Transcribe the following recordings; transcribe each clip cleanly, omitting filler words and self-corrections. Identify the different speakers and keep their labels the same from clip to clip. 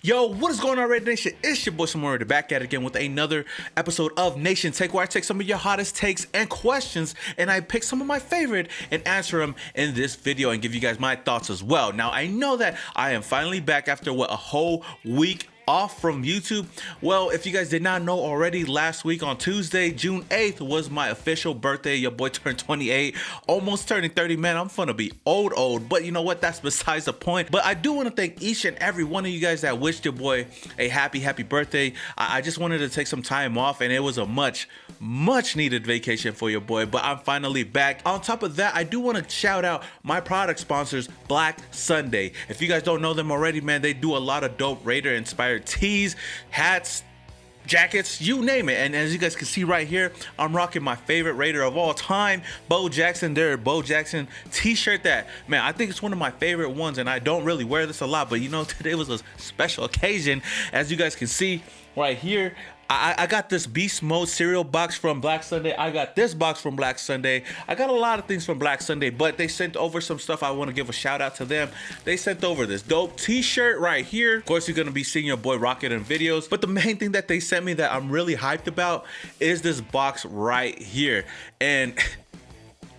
Speaker 1: Yo, what is going on, Raidernation? It's your boy Samora, back at it again with another episode of Nation Take, where I take some of your hottest takes and questions and I pick some of my favorite and answer them in this video and give you guys my thoughts as well. Now, I know that I am finally back after a whole week off from YouTube. Well, if you guys did not know already, last week on Tuesday, June 8th was my official birthday. Your boy turned 28, almost turning 30. Man, I'm gonna be old, but you know what? That's besides the point. But I do want to thank each and every one of you guys that wished your boy a happy birthday. I just wanted to take some time off, and it was a much needed vacation for your boy, but I'm finally back. On top of that, I do want to shout out my product sponsors, Black Sunday. If you guys don't know them already, man, they do a lot of dope Raider inspired tees, hats, jackets, you name it. And as you guys can see right here, I'm rocking my favorite Raider of all time, Bo Jackson. Their Bo Jackson t-shirt that, man, I think it's one of my favorite ones, and I don't really wear this a lot, but you know, today was a special occasion. As you guys can see right here, I got this Beast Mode cereal box from Black Sunday. I got this box from Black Sunday. I got a lot of things from Black Sunday, but they sent over some stuff. I want to give a shout out to them. They sent over this dope t-shirt right here. Of course, you're going to be seeing your boy rock it in videos, but the main thing that they sent me that I'm really hyped about is this box right here. And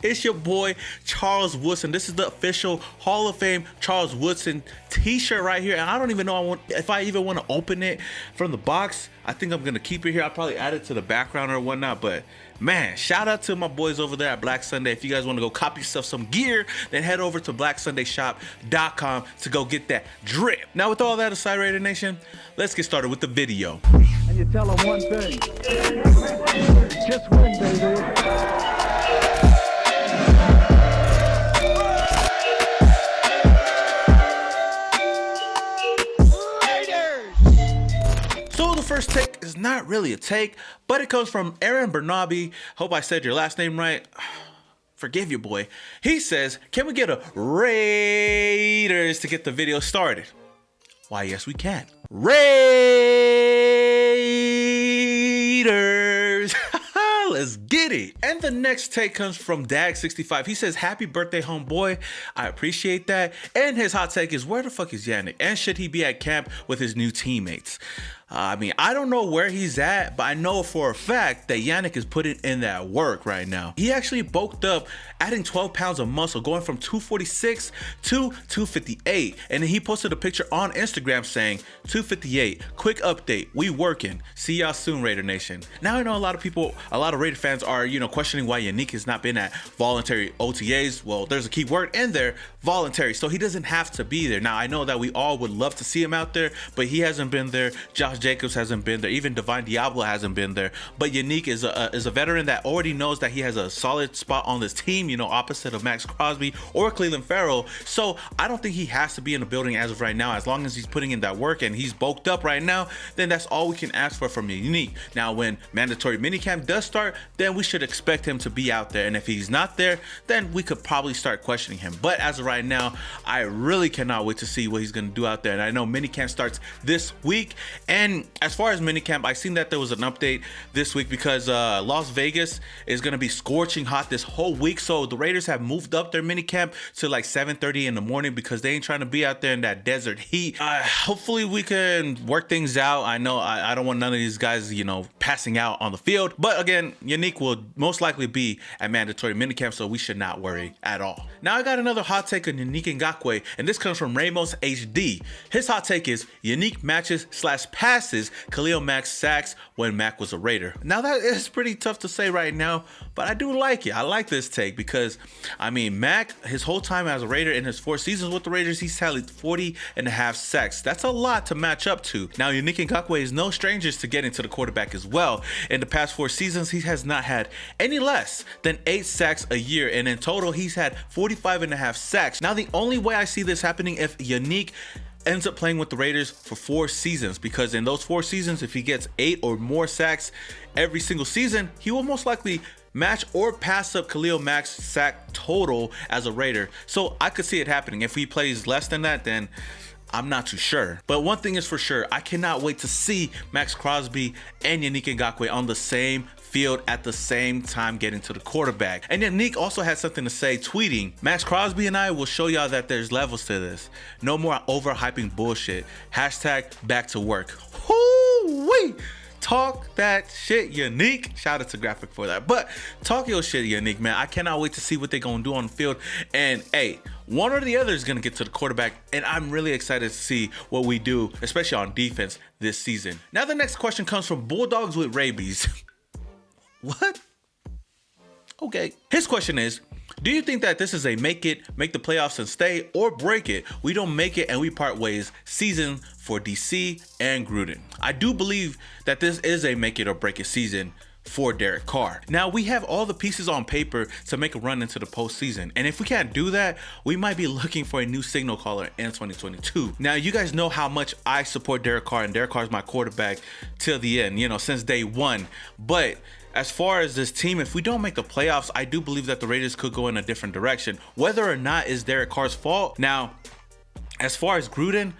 Speaker 1: it's your boy Charles Woodson. This is the official Hall of Fame Charles Woodson t-shirt right here, and I don't even know if I even want to open it from the box. I think I'm gonna keep it here. I'll probably add it to the background or whatnot, but man, shout out to my boys over there at Black Sunday. If you guys want to go copy yourself some gear, then head over to blacksundayshop.com to go get that drip. Now, with all that aside, Raider Nation, let's get started with the video.
Speaker 2: And you tell them one thing, just win, baby.
Speaker 1: First take is not really a take, but it comes from Aaron Bernabe. Hope I said your last name right. Forgive you, boy. He says, can we get a Raiders to get the video started? Why, yes, we can. Raiders. Let's get it. And the next take comes from Dag65. He says, happy birthday, homeboy. I appreciate that. And his hot take is, where the fuck is Yannick? And should he be at camp with his new teammates? I mean, I don't know where he's at, but I know for a fact that Yannick is putting in that work right now. He actually bulked up, adding 12 pounds of muscle, going from 246 to 258. And then he posted a picture on Instagram saying, 258, quick update, we working. See y'all soon, Raider Nation. Now I know a lot of people, a lot of Raider fans are, you know, questioning why Yannick has not been at voluntary OTAs. Well, there's a key word in there, voluntary. So he doesn't have to be there. Now, I know that we all would love to see him out there, but he hasn't been there. Josh Jacobs hasn't been there. Even Divine Diablo hasn't been there. But Yannick is a veteran that already knows that he has a solid spot on this team, you know, opposite of Max Crosby or Cleveland Farrell. So I don't think he has to be in the building as of right now. As long as he's putting in that work and he's bulked up right now, then that's all we can ask for from Yannick. Now, when mandatory minicamp does start, then we should expect him to be out there. And if he's not there, then we could probably start questioning him. But as of right now, I really cannot wait to see what he's going to do out there. And I know minicamp starts this week. And as far as minicamp, I seen that there was an update this week because Las Vegas is going to be scorching hot this whole week. So the Raiders have moved up their minicamp to like 7:30 in the morning because they ain't trying to be out there in that desert heat. Hopefully we can work things out. I know I don't want none of these guys, you know, passing out on the field. But again, Yannick will most likely be at mandatory minicamp, so we should not worry at all. Now I got another hot take on Yannick Ngakoue, and this comes from Ramos HD. His hot take is Yannick matches / passes Khalil Mack's sacks when Mack was a Raider. Now that is pretty tough to say right now, but I do like it. I like this take because, I mean, Mack, his whole time as a Raider in his 4 seasons with the Raiders, he's tallied 40.5 sacks. That's a lot to match up to. Now, Yannick Ngakoue is no strangers to getting to the quarterback as well. In the past 4 seasons, he has not had any less than 8 sacks a year, and in total, he's had 45.5 sacks. Now, the only way I see this happening if Yannick ends up playing with the Raiders for 4 seasons, because in those 4 seasons, if he gets 8 or more sacks every single season, he will most likely match or pass up Khalil Mack's sack total as a Raider. So I could see it happening. If he plays less than that, then I'm not too sure. But one thing is for sure, I cannot wait to see Max Crosby and Yannick Ngakoue on the same field at the same time getting to the quarterback. And Yannick also had something to say, tweeting, Max Crosby and I will show y'all that there's levels to this. No more overhyping bullshit. Hashtag back to work. Whoo-wee! Talk that shit, Yannick. Shout out to Graphic for that. But talk your shit, Yannick, man. I cannot wait to see what they're going to do on the field. And hey, one or the other is going to get to the quarterback. And I'm really excited to see what we do, especially on defense this season. Now, the next question comes from Bulldogs with Rabies. What? Okay. His question is, do you think that this is a make it, make the playoffs and stay, or break it, we don't make it and we part ways season for DC and Gruden? I do believe that this is a make it or break it season for Derek Carr. Now, we have all the pieces on paper to make a run into the postseason. And if we can't do that, we might be looking for a new signal caller in 2022. Now, you guys know how much I support Derek Carr, and Derek Carr is my quarterback till the end, since day one. But as far as this team, if we don't make the playoffs, I do believe that the Raiders could go in a different direction. Whether or not is Derek Carr's fault. Now, as far as Gruden,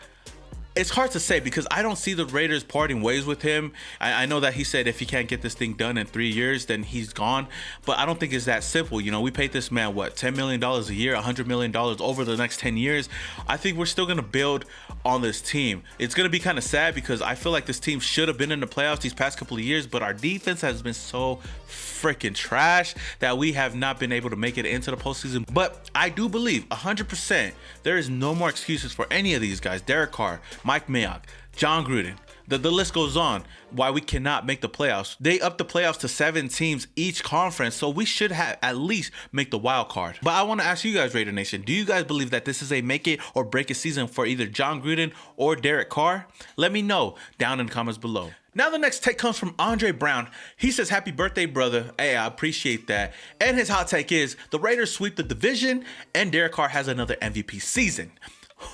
Speaker 1: it's hard to say because I don't see the Raiders parting ways with him. I know that he said if he can't get this thing done in 3 years, then he's gone. But I don't think it's that simple. We paid this man, $10 million a year, $100 million over the next 10 years. I think we're still going to build on this team. It's going to be kind of sad because I feel like this team should have been in the playoffs these past couple of years, but our defense has been so freaking trash that we have not been able to make it into the postseason. But I do believe 100% there is no more excuses for any of these guys. Derek Carr, Mike Mayock, John Gruden. The list goes on why we cannot make the playoffs. They upped the playoffs to 7 teams each conference, so we should have at least make the wild card. But I want to ask you guys, Raider Nation, do you guys believe that this is a make it or break it season for either John Gruden or Derek Carr? Let me know down in the comments below. Now the next take comes from Andre Brown. He says, happy birthday, brother. Hey, I appreciate that. And his hot take is, the Raiders sweep the division and Derek Carr has another MVP season.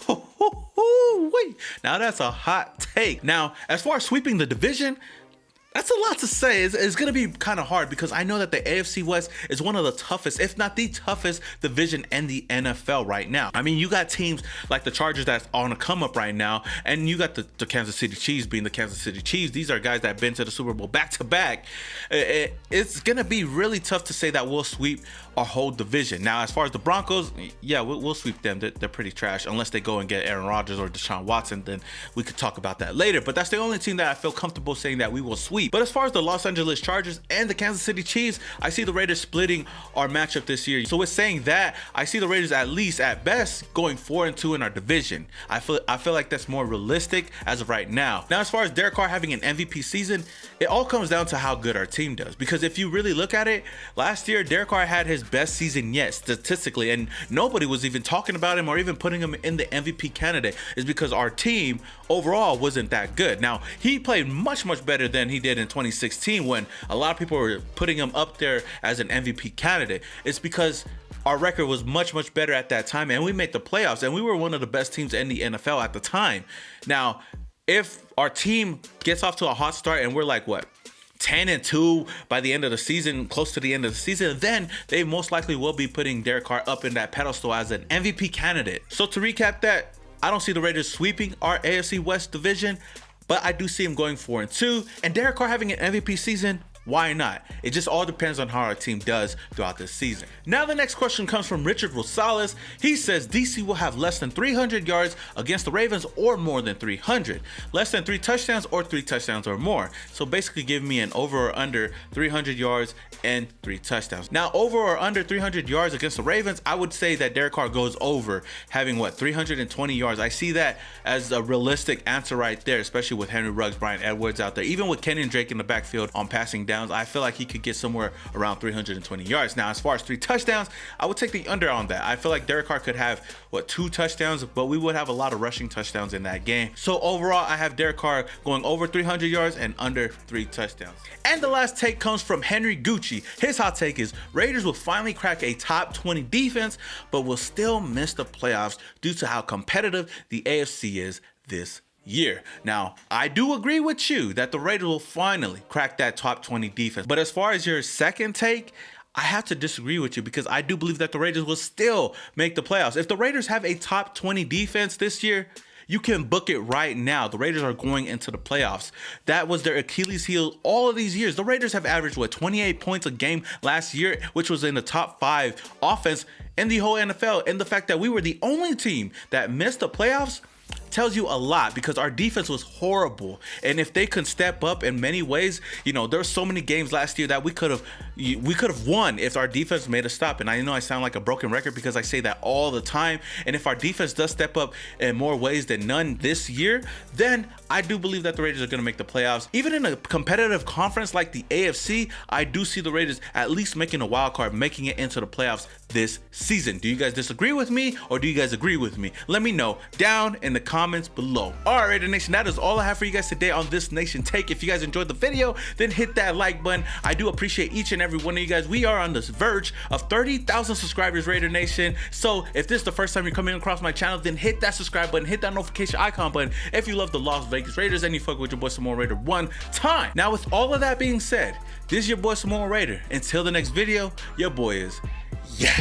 Speaker 1: Wait, now that's a hot take. Now, as far as sweeping the division, that's a lot to say. It's going to be kind of hard because I know that the AFC West is one of the toughest, if not the toughest division in the NFL right now. I mean, you got teams like the Chargers that's on a come up right now, and you got the Kansas City Chiefs being the Kansas City Chiefs. These are guys that have been to the Super Bowl back to back. It's going to be really tough to say that we'll sweep our whole division. Now, as far as the Broncos, yeah, we'll sweep them. They're pretty trash. Unless they go and get Aaron Rodgers or Deshaun Watson, then we could talk about that later. But that's the only team that I feel comfortable saying that we will sweep. But as far as the Los Angeles Chargers and the Kansas City Chiefs, I see the Raiders splitting our matchup this year. So with saying that, I see the Raiders at least at best going 4-2 in our division. I feel like that's more realistic as of right now. Now, as far as Derek Carr having an MVP season, it all comes down to how good our team does. Because if you really look at it, last year Derek Carr had his best season yet statistically, and nobody was even talking about him or even putting him in the MVP candidate. Is because our team overall wasn't that good. Now, he played much better than he did in 2016 when a lot of people were putting him up there as an MVP candidate. It's because our record was much better at that time, and we made the playoffs, and we were one of the best teams in the NFL at the time. Now, if our team gets off to a hot start and we're like, 10-2 by the end of the season, close to the end of the season, then they most likely will be putting Derek Carr up in that pedestal as an MVP candidate. So to recap that, I don't see the Raiders sweeping our AFC West division, but I do see him going 4-2. And Derek Carr having an MVP season, why not? It just all depends on how our team does throughout this season. Now the next question comes from Richard Rosales. He says DC will have less than 300 yards against the Ravens or more than 300. Less than 3 touchdowns or 3 touchdowns or more. So basically give me an over or under 300 yards and 3 touchdowns. Now over or under 300 yards against the Ravens, I would say that Derek Carr goes over, having 320 yards. I see that as a realistic answer right there, especially with Henry Ruggs, Bryan Edwards out there. Even with Kenyon Drake in the backfield on passing down, I feel like he could get somewhere around 320 yards. Now, as far as 3 touchdowns, I would take the under on that. I feel like Derek Carr could have 2 touchdowns, but we would have a lot of rushing touchdowns in that game. So overall, I have Derek Carr going over 300 yards and under 3 touchdowns. And the last take comes from Henry Gucci. His hot take is Raiders will finally crack a top 20 defense, but will still miss the playoffs due to how competitive the AFC is this year. Now, I do agree with you that the Raiders will finally crack that top 20 defense. But as far as your second take, I have to disagree with you because I do believe that the Raiders will still make the playoffs. If the Raiders have a top 20 defense this year, You can book it right now. The Raiders are going into the playoffs. That was their Achilles heel all of these years. The Raiders have averaged, 28 points a game last year, which was in the top 5 offense in the whole NFL. And the fact that we were the only team that missed the playoffs tells you a lot, because our defense was horrible. And if they could step up in many ways, you know, there were so many games last year that we could have won if our defense made a stop. And I know I sound like a broken record because I say that all the time. And if our defense does step up in more ways than none this year, then I do believe that the Raiders are going to make the playoffs. Even in a competitive conference like the AFC, I do see the Raiders at least making a wild card, making it into the playoffs this season. Do you guys disagree with me, or do you guys agree with me? Let me know down in the comments below. All right, Raider Nation, that is all I have for you guys today on this Nation Take. If you guys enjoyed the video, then hit that like button. I do appreciate each and every one of you guys. We are on this verge of 30,000 subscribers, Raider Nation. So if this is the first time you're coming across my channel, then hit that subscribe button, hit that notification icon button if you love the Las Vegas Raiders and you fuck with your boy Samoa Raider one time. Now, with all of that being said, this is your boy Samoa Raider. Until the next video, your boy is yeah.